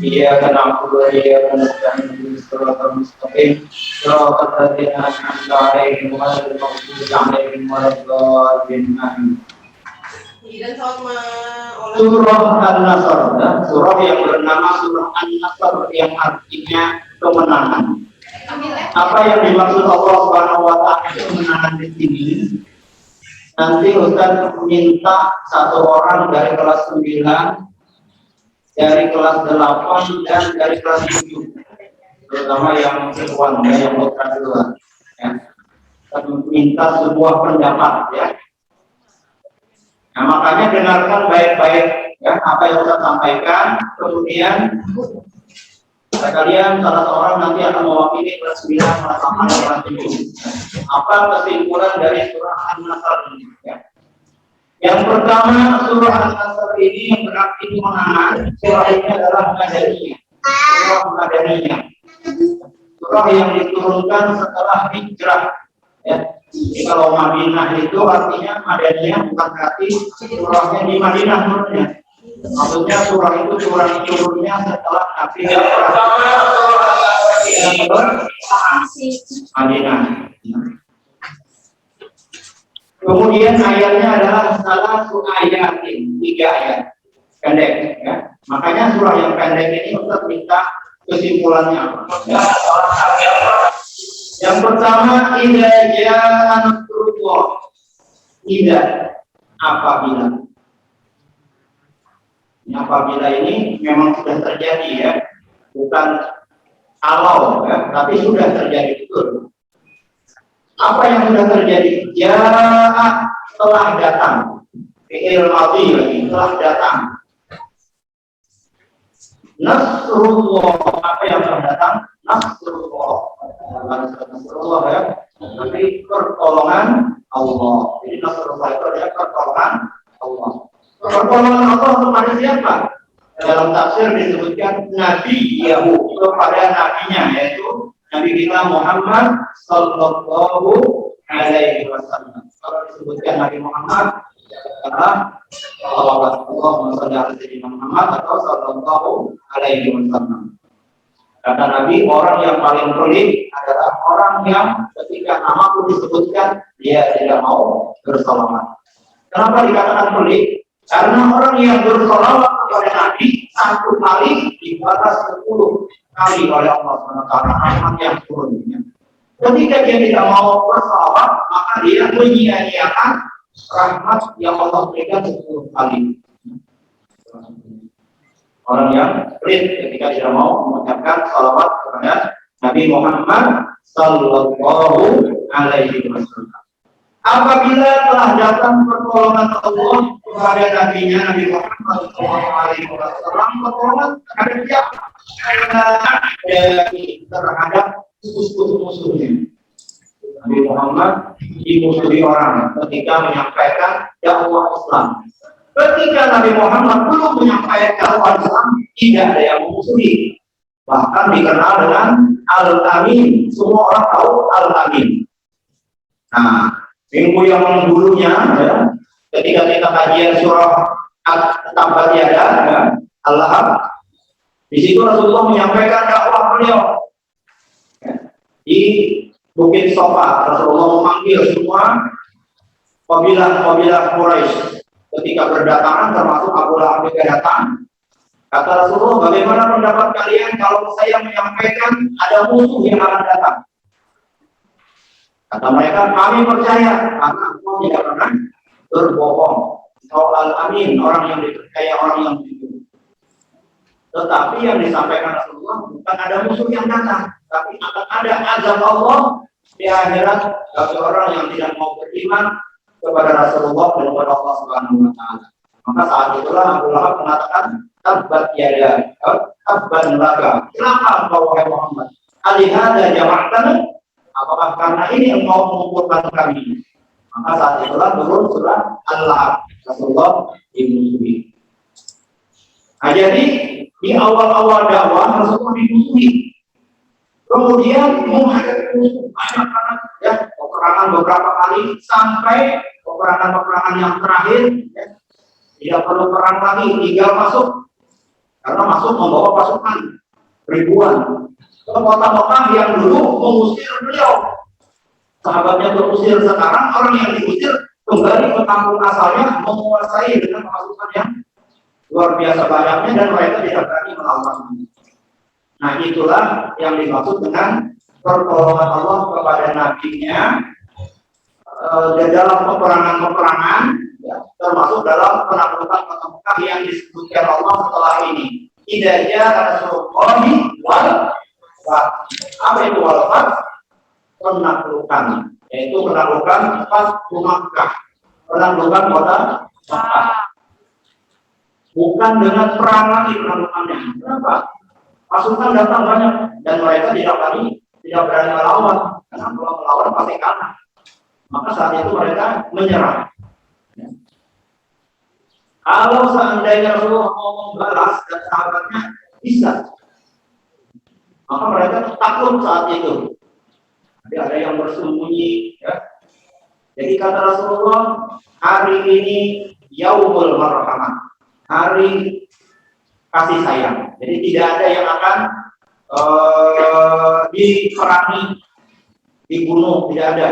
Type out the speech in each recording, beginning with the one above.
Iyyaka na'budu wa iyyaka nasta'in shiratal mustaqim shiratal ladzina an'amta 'alaihim ghairil maghdubi 'alaihim waladdallin. Surah An-Nasr, surah yang bernama surah An-Nasr yang artinya kemenangan. Apa yang dimaksud Allah Subhanahu wa taala kemenangan di sini? Nanti Ustaz minta satu orang dari kelas 9, dari kelas 8 dan dari kelas 7, terutama yang siswan yang putra duluan, ya. Minta sebuah pendapat, ya. Nah, makanya dengarkan baik-baik, ya, apa yang saya sampaikan. Kemudian kalian salah seorang nanti akan mewakili kelas 9, kelas 8, kelas 7. Apa kesimpulan dari surah An-Nasr ini? Ya. Yang pertama, surah An-Nasr ini yang berarti kemenangan. Surah ini adalah Madaniyah. Surah Madaniyah. Surah yang diturunkan setelah hijrah. Ya. Jadi kalau Madinah itu artinya Madaniyah, bukan berarti surahnya di Madinah turunnya. Maksudnya surah itu turunnya setelah Nabi Madinah. Kemudian ayatnya adalah salah ayatin, 3 ayat pendek, ya. Makanya surah yang pendek ini untuk minta kesimpulannya. Ya. Yang pertama, idza jaa nasrullah. Idza, apabila. Apabila ini memang sudah terjadi, ya. Bukan kalau, ya, tapi sudah terjadi betul. Apa yang sudah terjadi? Jaa, telah datang. Fi'il madhi lagi, telah datang. Nasrullah, apa yang telah datang? Nasrullah. Nasrullah, ya. Tapi pertolongan Allah. Jadi Nasrullah itu adalah pertolongan Allah. Pertolongan Allah kepada siapa? Dalam tafsir disebutkan Nabi Yahud kepada nabinya, yaitu Nabi kita Muhammad Sallallahu Alaihi Wasallam. Kalau disebutkan Nabi Muhammad adalah Allahumma shalli ala sayyidina Muhammad atau Sallallahu Alaihi Wasallam. Kata Nabi, orang yang paling pelit adalah orang yang ketika nama pun disebutkan dia tidak mau bersalawat. Kenapa dikatakan pelit? Karena orang yang bersalawat kepada Nabi satu kali dibalas 10 kali oleh Allah SWT, rahmat yang turunnya. Ketika dia tidak mau bersalawat, maka dia menyia-nyiakan rahmat yang Allah berikan 10 kali. Orang yang pelit ketika tidak mau mengucapkan salawat kepada Nabi Muhammad Sallallahu Alaihi Wasallam. Apabila telah datang pertolongan Allah kepada Nabi-Nya Nabi Muhammad Sallallahu Alaihi Wasallam, pertolongan terhadap siapa? Terhadap musuh-musuhnya. Nabi Muhammad dimusuhi orang ketika menyampaikan dakwah Islam. Ketika Nabi Muhammad belum menyampaikan dakwah Islam, tidak ada yang memusuhi. Bahkan dikenal dengan Al-Amin. Semua orang tahu Al-Amin. Nah, minggu yang dulunya, ya, ketika kita kajian surah At-Tabbat Yada, ya, Al-Lahab, di situ Rasulullah menyampaikan dakwah beliau. Ya, di Bukit Sofa, Rasulullah memanggil semua kabilah Quraisy. Ketika berdatangan, termasuk Abu Lahab juga datang. Kata Rasulullah, bagaimana pendapat kalian kalau saya menyampaikan ada musuh yang akan datang? Kata mereka, kami percaya karena engkau tidak pernah berbohong. Soal amin, orang yang dipercaya, orang yang jujur. Tetapi yang disampaikan Rasulullah bukan ada musuh yang datang, tapi akan ada azab Allah di akhirat bagi orang yang tidak mau beriman kepada Rasulullah dan kepada Allah Subhanahu wa taala. Maka saat itulah Abu Lahab mengatakan, tabbat yada, tabban laka. Kenapa engkau wahai Muhammad? Alihada jama'tana? Apakah karena ini engkau mengumpulkan kami? Maka saat itulah turun surah Al-Lahab. Rasulullah dimusuhi. Nah, jadi di awal-awal dakwah Rasulullah dimusuhi. Kemudian menghadapi musuh banyak banget ya, peperangan beberapa kali sampai peperangan yang terakhir ya, tidak perlu perang lagi, tinggal masuk karena masuk membawa pasukan ribuan ke kota Mekah yang dulu mengusir beliau. Sahabatnya terusir, sekarang orang yang diusir kembali ke kampung asalnya menguasai dengan pasukan yang luar biasa banyaknya dan mereka tidak berani melawan. Nah, itulah yang dimaksud dengan pertolongan Allah kepada nabinya dalam peperangan-peperangan ya, termasuk dalam penaklukan kota Mekah yang disebutkan Allah setelah ini. Idza Rasulullahi wal fath. Apa itu wal fath? Penaklukan, yaitu penaklukan Fathu Makkah, penaklukan kota Makkah. Bukan dengan perang lagi penaklukannya. Kenapa? Pasukan datang banyak dan mereka tidak berani melawan, karena kalau melawan pasti kalah. Maka saat itu mereka menyerah. Ya. Kalau seandainya Rasulullah mau membalas dan sahabatnya bisa, maka mereka takut saat itu. Jadi ada yang bersembunyi. Ya. Jadi kata Rasulullah, hari ini Yaumul Marhamah, hari kasih sayang. Jadi tidak ada yang akan diperangi, dibunuh, tidak ada.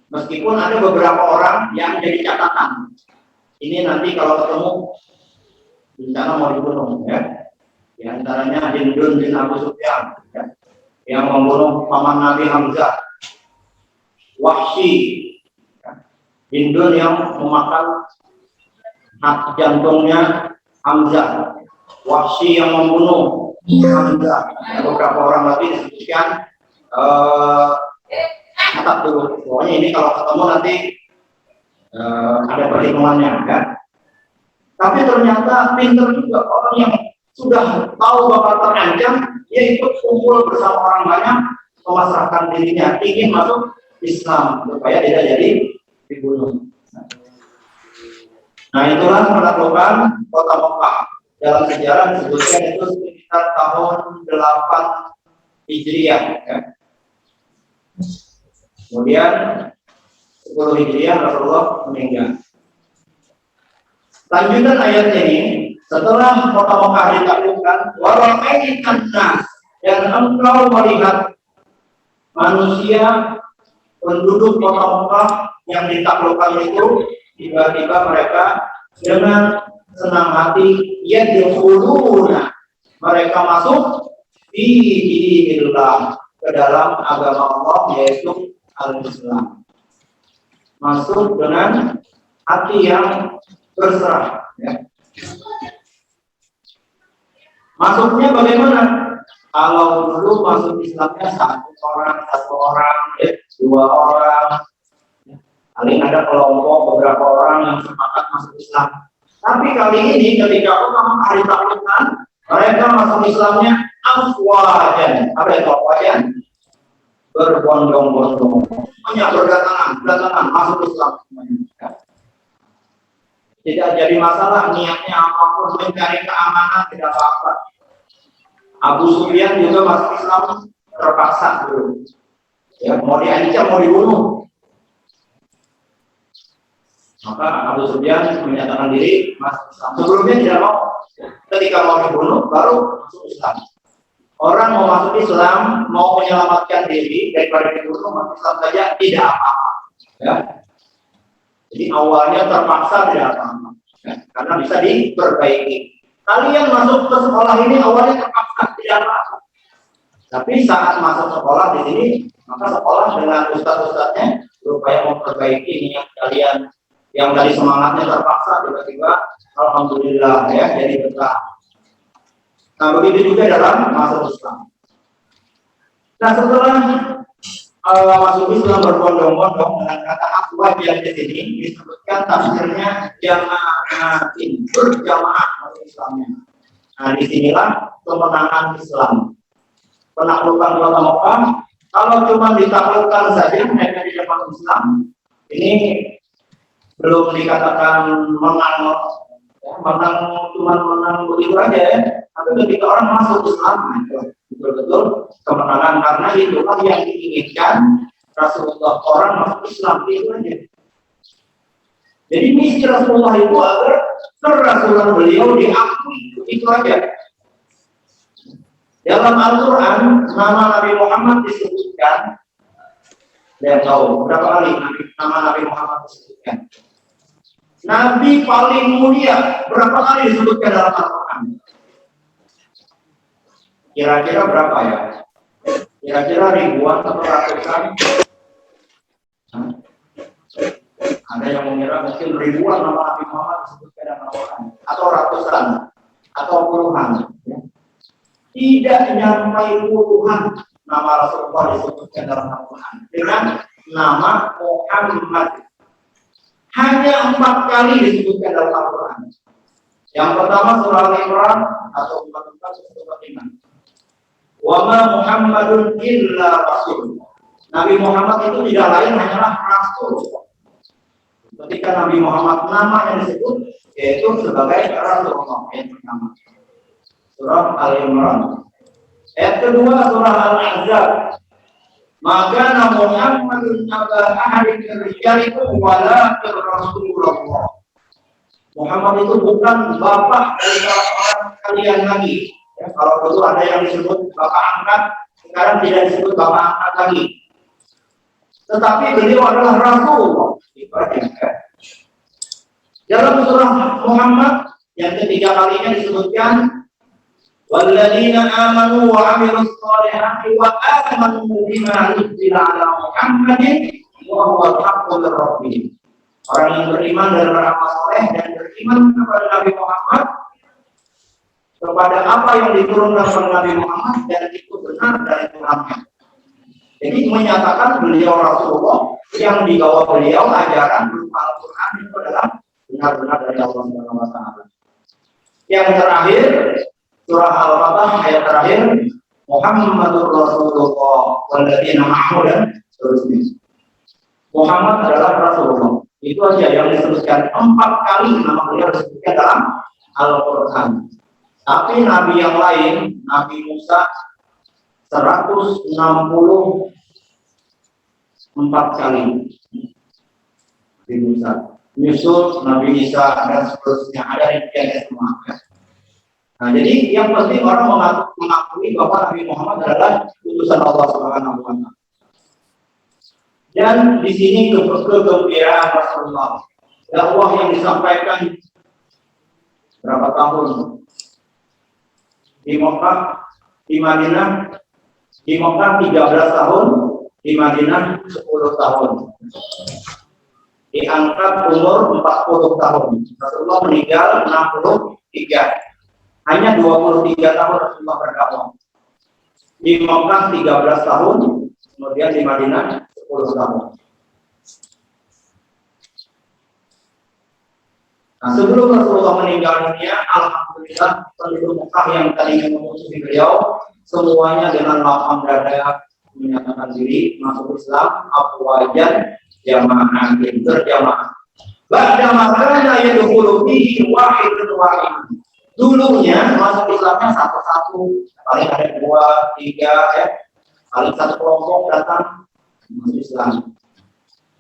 Meskipun ada beberapa orang yang jadi catatan. Ini nanti kalau ketemu rencana mau dibunuh, ya. Di antaranya Hindun bin Abu Sufyan, ya, yang membunuh paman Nabi Hamzah. Wahsy, ya. Hindun yang memakan hak jantungnya Hamzah. Wahsy yang membunuh Hamzah. Beberapa orang lagi disebutkan catat dulu. Pokoknya ini kalau ketemu nanti ada perhitungannya kan. Tapi ternyata pinter juga orang yang sudah tahu bakal terancam, dia ikut kumpul bersama orang banyak, memasrahkan dirinya, ingin masuk Islam supaya tidak jadi dibunuh. Nah, itulah penaklukan kota Mekah. Dalam sejarah disebutkan itu sekitar tahun 8 Hijriah. Ya. Kemudian 10 Hijriah Rasulullah meninggal. Lanjutan ayat ini, setelah kota Mekah ditaklukkan, waraitan nas, dan engkau melihat manusia penduduk kota Mekah yang ditaklukkan itu, tiba-tiba mereka dengan senang hati yadkhuluna, mereka masuk di dinillah, ke dalam agama Allah, yaitu al-Islam. Masuk dengan hati yang berserah, ya. Masuknya bagaimana? Kalau dulu masuk Islamnya satu orang, ya, 2 orang, paling ada kelompok beberapa orang yang sepakat masuk Islam. Tapi kali ini ketika pertama kali taklukan, mereka masuk Islamnya afwajan. Apa itu afwajan? Berbondong-bondong, banyak berdatangan masuk Islam semuanya. Tidak jadi masalah niatnya apapun, mencari keamanan tidak apa-apa. Abu Sufyan juga masuk Islam terpaksa dulu. Ya, mau diancam, mau dibunuh. Maka Abu Sufyan menyatakan diri masuk Islam. Sebelumnya tidak mau. Ketika mau dibunuh, baru masuk Islam. Orang mau masuk Islam, mau menyelamatkan diri daripada dibunuh, masuk Islam saja tidak apa-apa. Ya. Jadi awalnya terpaksa tidak apa-apa, ya, karena bisa diperbaiki. Kalian masuk ke sekolah ini awalnya terpaksa tidak apa-apa. Tapi saat masuk sekolah di sini, maka sekolah dengan ustaz-ustaznya berupaya memperbaiki niat kalian yang tadi semangatnya terpaksa tiba-tiba alhamdulillah ya jadi betah. Nah, begitu juga dalam masuk Islam. Nah, setelah masuk Islam berbondong-bondong dengan kata afwaj yang di sini disebutkan tafsirnya jama'atin, berjamaah masuk Islamnya. Nah, disinilah kemenangan Islam. Penaklukan kota Mekah, kalau cuma ditaklukkan saja mereka tidak masuk Islam, ini belum dikatakan menang Ya, cuma menang begitu aja ya. Tapi ketika orang masuk Islam, itu betul-betul kemenangan, karena itulah yang diinginkan Rasulullah, orang masuk Islam, itu aja. Jadi misi Rasulullah itu agar kerasulan beliau diakui, itu aja. Dalam Al-Quran, nama Nabi Muhammad disebutkan, dia tahu berapa kali nama Nabi Muhammad disebutkan. Nabi paling mulia berapa kali disebutkan dalam Al-Quran? Kira-kira berapa ya? Kira-kira ribuan atau ratusan? Ada yang mengira mungkin ribuan nama Nabi Muhammad disebutkan dalam Al-Quran, atau ratusan, atau puluhan. Tidak nyampai puluhan nama Rasulullah disebutkan dalam Al-Quran dengan nama Muhammad. Hanya 4 kali disebutkan dalam Al-Quran. Yang pertama surah Al-Imran atau 44 surah 5. Wa ma Muhammadun illa rasul. Nabi Muhammad itu tidak lain hanyalah rasul. Ketika Nabi Muhammad nama yang disebut yaitu sebagai Rasulullah yang pertama. Surah Al-Imran. Ayat kedua surah Al-Ahzab. Maka Muhammadun aba ahadin min rijalikum walakin Rasulullah. Muhammad itu bukan bapak dari orang kalian lagi. Ya, kalau dulu ada yang disebut bapak angkat, sekarang tidak disebut bapak angkat lagi. Tetapi beliau adalah Rasulullah. Dalam surah Muhammad yang ketiga kalinya disebutkan walladzina amanu wa 'amilus shalihati wa amanu bima nuzila 'ala Muhammadin wa huwa al-haqqu min rabbihim. Orang yang beriman dan beramal saleh dan beriman kepada Nabi Muhammad, kepada apa yang diturunkan kepada Nabi Muhammad, dan itu benar dari Tuhannya. Jadi menyatakan beliau Rasulullah, yang dibawa beliau ajaran berupa Al-Quran itu adalah benar-benar dari Allah Subhanahu wa taala. Yang terakhir surah Al-Fatah ayat terakhir Muhammadur Rasulullah walladzina ma'ahu dan seterusnya. Muhammad adalah Rasulullah. Itu aja yang disebutkan 4 kali nama beliau disebutkan dalam Al-Quran. Tapi nabi yang lain, Nabi Musa 164 kali. Nabi Musa, Yusuf, Nabi Isa dan seterusnya, ada di semua. Nah, jadi yang penting orang mengakui bahwa Nabi Muhammad adalah utusan Allah Subhanahu wa taala. Dan di sini kegembiraan Rasulullah, dakwah yang disampaikan berapa tahun di Mekah, di Madinah, di Mekah 13 tahun, di Madinah 10 tahun. Diangkat umur 40 tahun. Rasulullah meninggal 63. Hanya 23 tahun Rasulullah berdakwah. Di Mekah 13 tahun, kemudian di Madinah 10 tahun. Nah, sebelum Rasulullah meninggal dunia, alhamdulillah penduduk Mekah yang tadinya memusuhi beliau, semuanya dengan lapang dada menyatakan diri masuk Islam, afwajan jamaah berjamaah. Ba'da makana yadkhulu fihi wahidun wahid. Dulunya masuk Islamnya satu-satu, paling ada 2, 3 ya. Paling satu kelompok datang masuk Islam.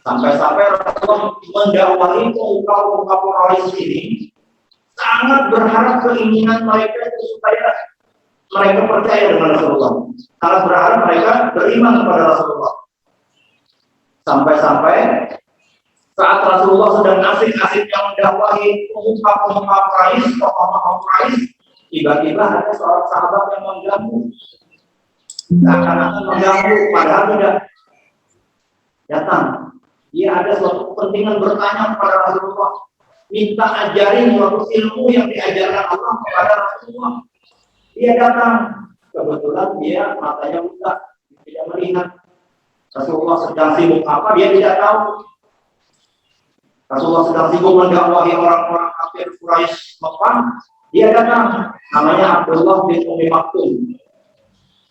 Sampai-sampai Rasulullah mendakwahi kaum Quraisy ini sangat berharap keinginan mereka itu supaya mereka percaya dengan Rasulullah. Sangat berharap mereka beriman kepada Rasulullah. Sampai-sampai saat Rasulullah sedang asik-asiknya mendakwahi pemuka Quraisy, tokoh-tokoh Quraisy, tiba-tiba ada seorang sahabat yang mengganggu. Seakan-akan mengganggu, padahal tidak. Datang. Dia ada suatu kepentingan bertanya kepada Rasulullah, minta ajarin suatu ilmu yang diajarkan Allah kepada Rasulullah. Dia datang, kebetulan dia matanya buta, tidak melihat. Rasulullah sedang sibuk apa, dia tidak tahu. Rasulullah sedang sibuk mendakwahi orang-orang kafir Quraisy Mekah. Dia datang, namanya Abdullah bin Ummi Maktum.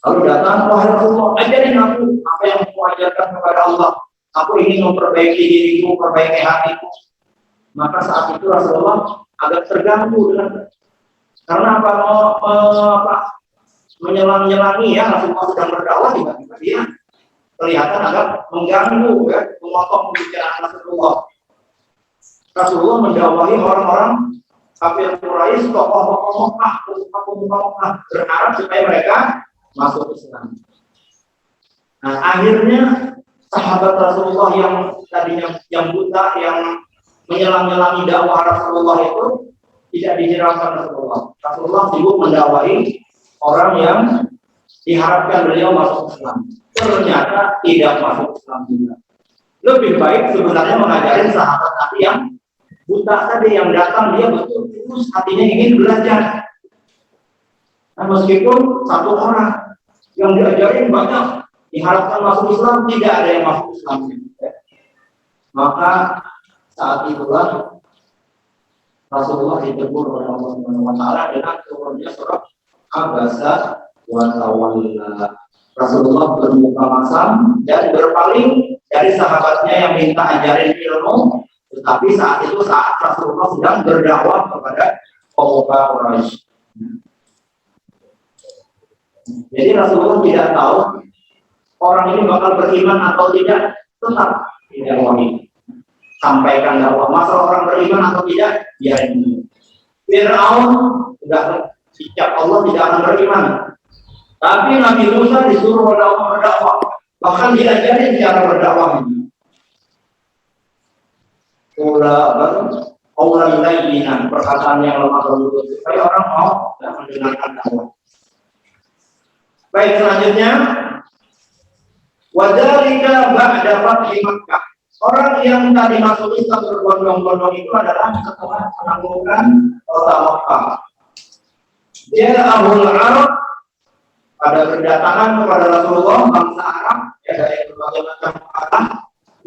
Lalu datang, wahai Rasulullah, ajarin aku apa yang aku ajarkan kepada Allah. Aku ingin memperbaiki diriku, memperbaiki hatiku. Maka saat itu Rasulullah agak terganggu dengan karena menyelang-nyelangi ya Rasulullah sedang berdakwah tiba-tiba dia kelihatan agak mengganggu ya, memotong pembicaraan Rasulullah. Rasulullah mendakwahi orang-orang kafir Quraisy, tokoh-tokoh Mekah berharap supaya mereka masuk Islam. Nah, akhirnya sahabat Rasulullah yang tadinya yang buta, yang menyelang-nyelangi dakwah Rasulullah itu tidak dihiraukan Rasulullah. Rasulullah sibuk mendakwahi orang yang diharapkan beliau masuk Islam. Ternyata tidak masuk Islam juga. Lebih baik sebenarnya mengajarin sahabat Nabi yang buta tadi, yang datang dia betul tulus hatinya ingin belajar. Nah, meskipun satu orang yang diajarin banyak diharapkan masuk Islam, tidak ada yang masuk Islam. Maka saat itulah Rasulullah ditegur oleh Allah Subhanahu wa taala dengan turunnya surat Abasa wa Tawalla. Rasulullah bermuka masam dan berpaling dari sahabatnya yang minta ajarin ilmu, tetapi saat itu saat Rasulullah sedang berdakwah kepada kaum Quraisy. Jadi Rasulullah tidak tahu orang ini bakal beriman atau tidak, tetap tidak wajib sampaikan dakwah. Masalah orang beriman atau tidak, biarin dulu. Fir'aun sudah sikap Allah tidak akan beriman. Tapi Nabi Musa disuruh oleh Allah berdakwah, bahkan diajarin cara berdakwah ini. Orang lain perkataan yang lemah lembut supaya orang mau mendengarkan dakwah. Baik, selanjutnya wadzalika ba'da fathi Makkah. Orang yang tadi masuk Islam berbondong-bondong itu adalah setelah menaklukkan kota Makkah. Dia Ahlul Arab pada berdatangan kepada Rasulullah, bangsa Arab ya, dari berbagai macam arah,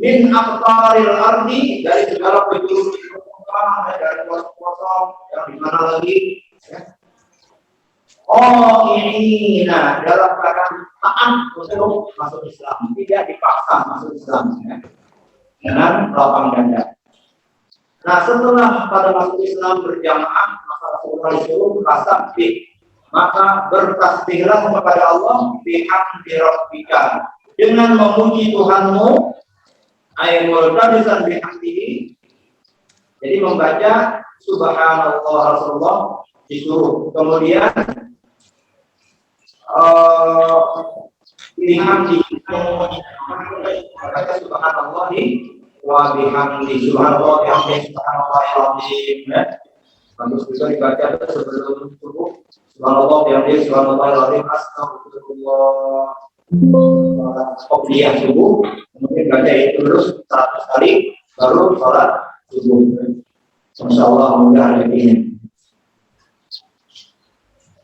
min aqtaril ardi, dari segala penjuru Mekah, dari pelosok-pelosok yang di mana lagi ya. Oh ini, nah dalam keadaan taat untuk masuk Islam, tidak dipaksa masuk Islam ya, dengan lapang dada. Nah setelah pada masuk Islam berjamaah, maka Rasulullah disuruh tasbih, maka bertasbihlah kepada Allah bihamdi rabbika, dengan memuji Tuhanmu, ayat tabisan bihamdihi. Jadi membaca subhanallah Rasulullah disuruh. Kemudian bihamdi membaca subhanallah wa bihamdi subhanallah bihamdi subhanallahil azim. Bagus bisa dibaca sebelum subuh. Subhanallah bihamdi subhanallahil azim, astagfirullah. Qobliyah subuh, kemudian baca itu terus 100 kali baru sholat subuh. Insyaallah mudah rezekinya.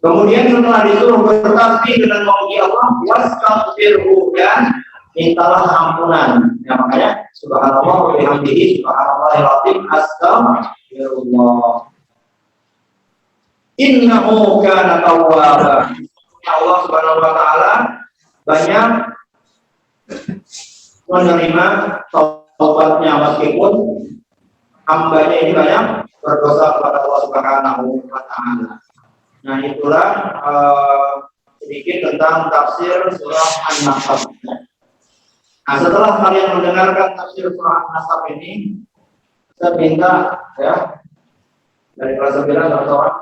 Kemudian setelah disuruh bertasbih dengan memuji Allah, wastaghfirhu, dan mintalah ampunan. Ya, makanya subhanallah wa bihamdihi subhanallahil azim, astagfirullah. Innahu kana tawwaba. Allah Subhanahu wa taala banyak menerima taubatnya meskipun hambanya ini banyak berdosa kepada Allah Subhanahu wa taala. Nah, itulah sedikit tentang tafsir surah An-Nasr. Nah, setelah kalian mendengarkan tafsir surah An-Nasr ini, saya minta ya dari kelas 9 atau orang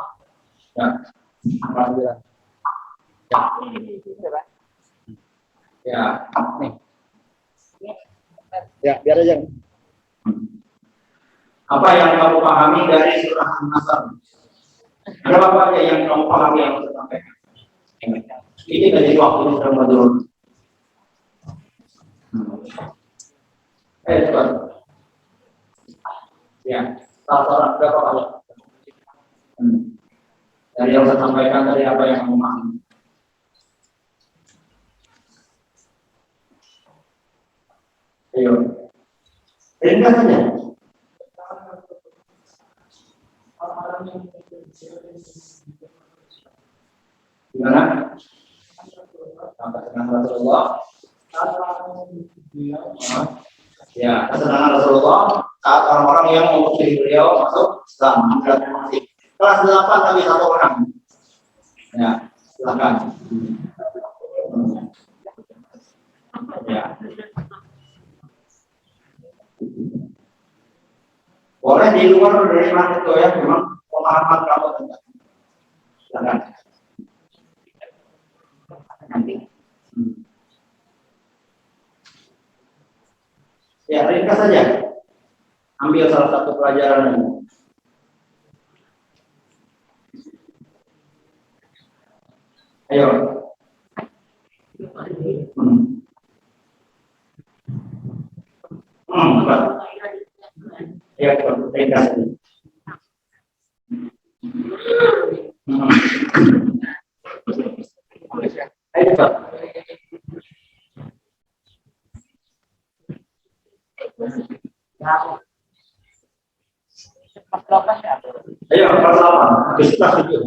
ya, alhamdulillah. Ya, nih. Ya, biar aja. Apa yang kamu pahami dari surah An-Nasr? Ada apa aja yang kamu pahami yang saya sampaikan? Ini dari waktu sudah menurun. Coba. Ya, salah berapa kali? Dari yang saya sampaikan tadi, apa yang kamu pahami? Ayo, ringkas saja. Gimana? Sampai dengan Rasulullah. Ya, kesenangan Rasulullah saat orang-orang yang memusuhi beliau masuk Islam. Masih kelas 8 tapi 1 orang. Ya, silakan. Ya. Boleh di luar dari kelas itu ya, memang pemahaman kamu tentang. Silakan. Nanti. Ya, ringkas saja. Ambil salah satu pelajaran. Ayo. Ya, ringkas. Ayo, Pak. Ayo, pertama, kita setuju.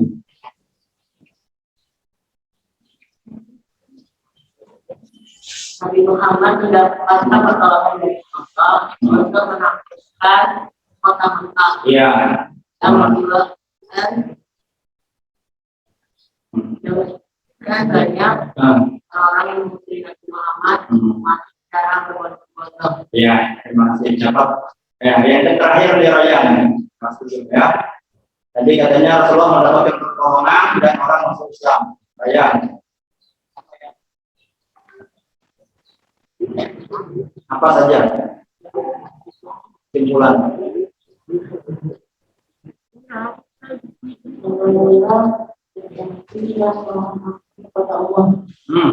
Nabi Muhammad mendapatkan pertolongan dari Allah untuk menaklukkan kota Mekah. Iya. Dan menyebabkan banyak orang yang memusuhi Nabi Muhammad masih sekarang berbondong-bondong. Iya, terima kasih. Cepat. Ya, yang terakhir di Rayyan. Masuk ya. Tadi katanya Rasulullah mendapatkan pertolongan dan orang masuk Islam. Rayyan. Apa saja simpulan?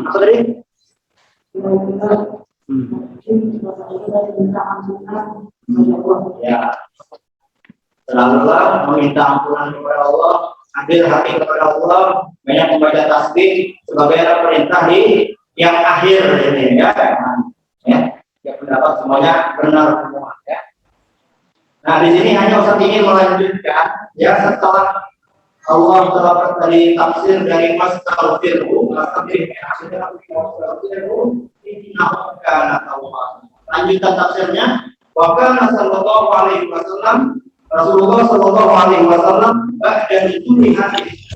Apa tadi? Ya, selalulah meminta ampunan kepada Allah, ambil hati kepada Allah, banyak membaca tasbih sebagai perintah di yang akhir ini ya. Ya pendapat semuanya benar semua ya. Nah di sini hanya Ustaz ingin melanjutkan ya setelah Allah telah berkali tafsir dari Mastaghfirhu lanjutan tafsirnya bahkan Rasulullah sallallahu alaihi wasallam ba'da nuzuli hadis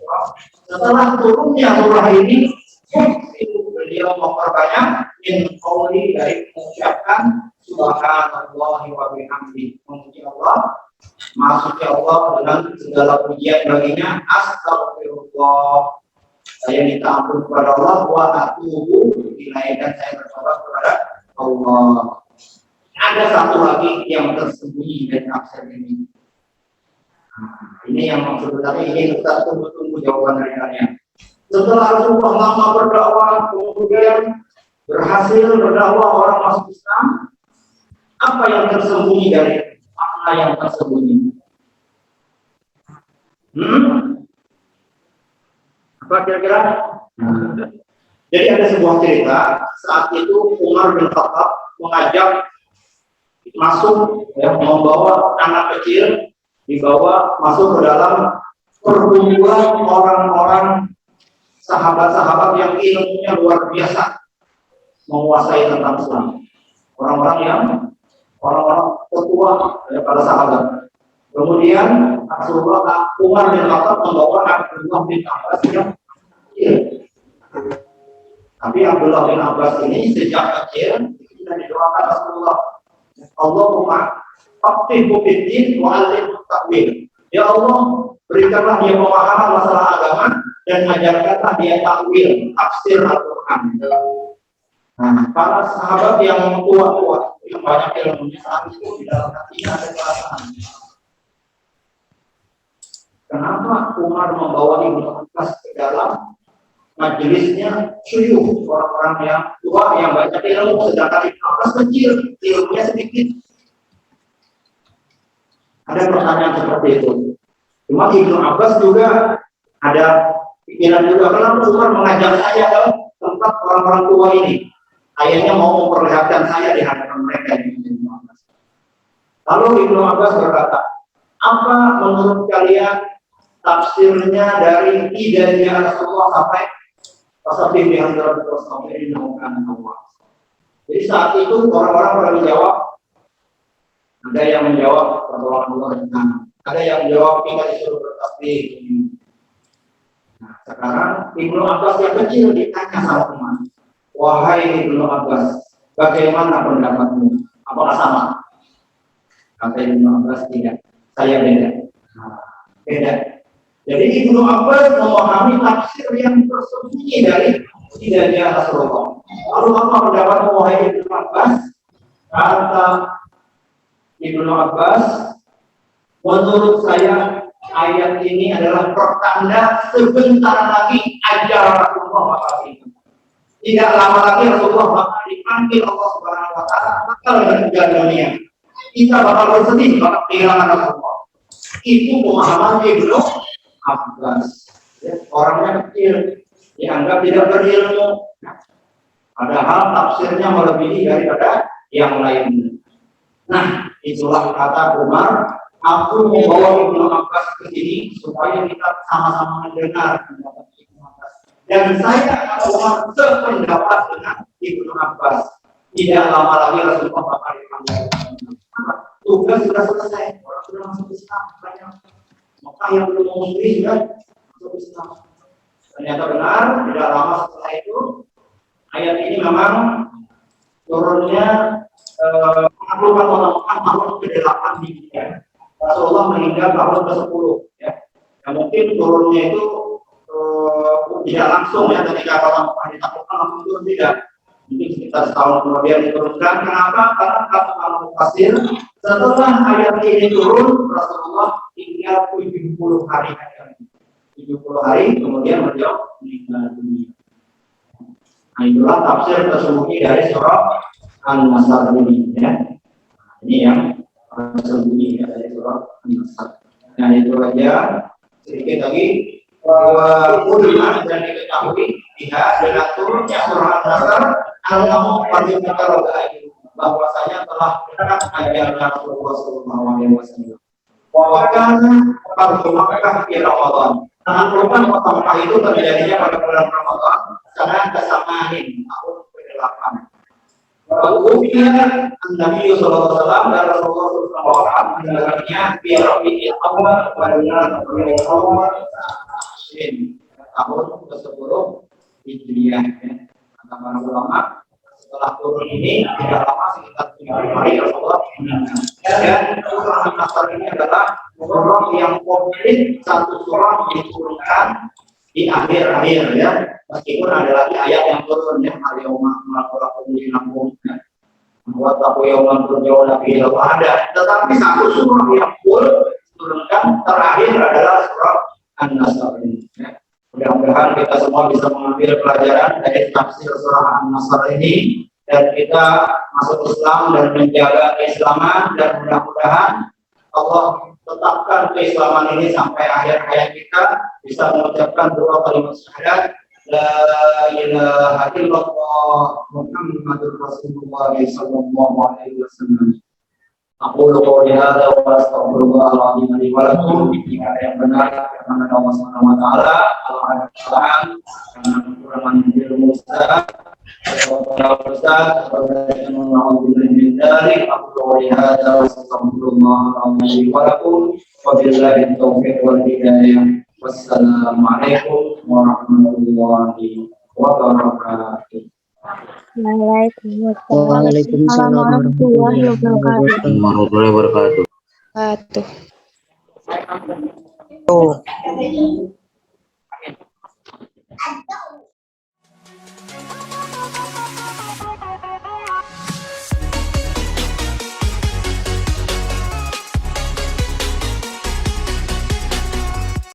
setelah turunnya surah ini beliau memperbanyak min qouli dari mengucapkan subhanallahi wa bihamdi, memuji Allah, maksudnya Allah dengan segala pujian baginya. Astagfirullah, saya minta ampun kepada Allah, wa atubu ilaihi, dan saya bertobat kepada Allah. Ada satu lagi yang tersembunyi dari tafsir ini. Ini yang sebenarnya ini kita tunggu-tunggu jawaban dari kalian. Setelah Rasulullah lama berdakwah, kemudian berhasil berdakwah orang masuk Islam, apa yang tersembunyi dari makna yang tersembunyi? Apa kira-kira? Jadi ada sebuah cerita saat itu Umar bin Khattab mengajak masuk, ya, membawa anak kecil, dibawa masuk ke dalam perkumpulan orang-orang sahabat-sahabat yang ilmunya luar biasa menguasai tentang Islam, orang-orang tetua ya, para sahabat. Kemudian Rasulullah Umar bin Khattab membawa Abdullah bin Abbas yang kecil. Tapi Abdullah bin Abbas ini sejak kecil sudah didoakan Rasulullah, Allahumma faqihhu fid-din wa 'allimhu ta'wil. Ya Allah, berikanlah dia pemahaman masalah agama dan ajarkanlah dia takwil, tafsir Al-Quran. Nah, para sahabat yang tua-tua, yang banyak ilmunya saat itu di dalam hatinya ada perasaan. Kenapa Umar membawa Ibnu Abbas ke dalam majelisnya syuyukh, orang-orang yang tua yang banyak ilmu, sedangkan Ibnu Abbas kecil, ilmunya sedikit? Ada pertanyaan seperti itu. Cuma Ibnu Abbas juga ada pikiran juga, kenapa Umar mengajak saya ke tempat orang-orang tua ini? Kayaknya mau memperlihatkan saya di hadapan mereka. Lalu Ibnu Abbas berkata, apa menurut kalian tafsirnya dari idenya Rasulullah sampai pasal di antara Rasulullah ini menemukan Allah? Jadi saat itu orang-orang pada menjawab, Ada yang menjawab pertolongan Allah dengan, ada yang menjawab kita disuruh bertasbih. Nah, sekarang Ibnu Abbas yang kecil ditanya sama teman, wahai Ibnu Abbas, bagaimana pendapatmu? Apakah sama? Kata Ibnu Abbas, tidak, saya beda. Nah, beda. Jadi Ibnu Abbas memahami tafsir yang tersembunyi dari tidaknya Rasulullah. Lalu apa pendapatmu wahai Ibnu Abbas? Kata Ibnu Abbas, menurut saya ayat ini adalah pertanda sebentar lagi ajaran Rasulullah bakal hidup. Tidak lama lagi Rasulullah bakal dipanggil Allah Subhanahu Wa Taala bakal meninggal dunia. Kita bakal bersedih bakal kehilangan Rasulullah. Itu pemahaman Ibnu Abbas. Ya, orangnya kecil, dianggap tidak berilmu. Padahal tafsirnya melebihi daripada yang lainnya. Nah, itulah kata Umar, aku membawa Ibnu Abbas ke sini supaya kita sama-sama mendengar pendapat Ibnu Abbas. Dan saya kata Umar sependapat dengan Ibnu Abbas. Tidak lama lagi Rasulullah bakal dipanggil. Tugas sudah selesai, orang sudah masuk Islam banyak. Maka yang belum muslim sudah masuk Islam. Ternyata benar, tidak lama setelah itu ayat ini memang turunnya penaklukan orang Mekah tahun ke-8 Hijriah. Rasulullah meninggal tahun ke-10 ya. Ya mungkin turunnya itu tidak langsung ya ketika orang Mekah ditaklukkan langsung turun, tidak. Mungkin sekitar setahun kemudian diturunkan. Kenapa? Karena kata Mufassir, setelah ayat ini turun Rasulullah tinggal 70 hari saja. 70 hari kemudian beliau meninggal dunia. Nah, itulah tafsir tersembunyi dari surah An-Nasr ini ya. Ini yang tersembunyi dari surah An-Nasr. Nah, itu aja sedikit lagi bahwa dan diketahui lihat dengan turunnya surah An-Nasr al-Namu pada karogai bahwasanya telah dekat ajaran Rasulullah SAW. Bahkan pada Makkah di Ramadan. Nah, perubahan kota Makkah itu terjadinya pada bulan Ramadan karena kesamaan tahun ke-8. Kemudian Nabi Sallallahu Alaihi Wasallam dan Rasulullah SAW mendengarnya di Rabiul Awal pada bulan Awal tahun ke-10 Hijriah. Kata para ulama, setelah turun ini tidak lama sekitar 7 hari Rasulullah meninggal. Dan surah An-Nasr ini adalah surah yang komplit, satu surah diturunkan di akhir-akhir ya. Meskipun ada lagi ayat yang turun yang al-yawma akmaltu lakum wa taqu yawman turja'una fihi ada. Tetapi satu surah yang full diturunkan terakhir adalah surah An-Nasr ini. Ya. Mudah-mudahan kita semua bisa mengambil pelajaran dari tafsir surah An-Nasr ini dan kita masuk Islam dan menjaga keislaman, dan mudah-mudahan Allah tetapkan keislaman ini sampai akhir hayat kita, bisa mengucapkan doa kalimat syahadat la ilaha illallah Muhammadur Rasulullah sallallahu alaihi wasallam. Aku qouli hadza wa astaghfirullahal azim li wa lakum. Jika ada yang benar karena Allah Subhanahu wa taala, kalau ada kesalahan karena kekurangan ilmu Ustaz atau Ustaz atau yang mengalami min dzalik, aku qouli hadza wa astaghfirullahal azim li wa lakum. Wabillahi taufiq wal hidayah. Wassalamualaikum warahmatullahi wabarakatuh. Waalaikumsalam warahmatullahi wabarakatuh.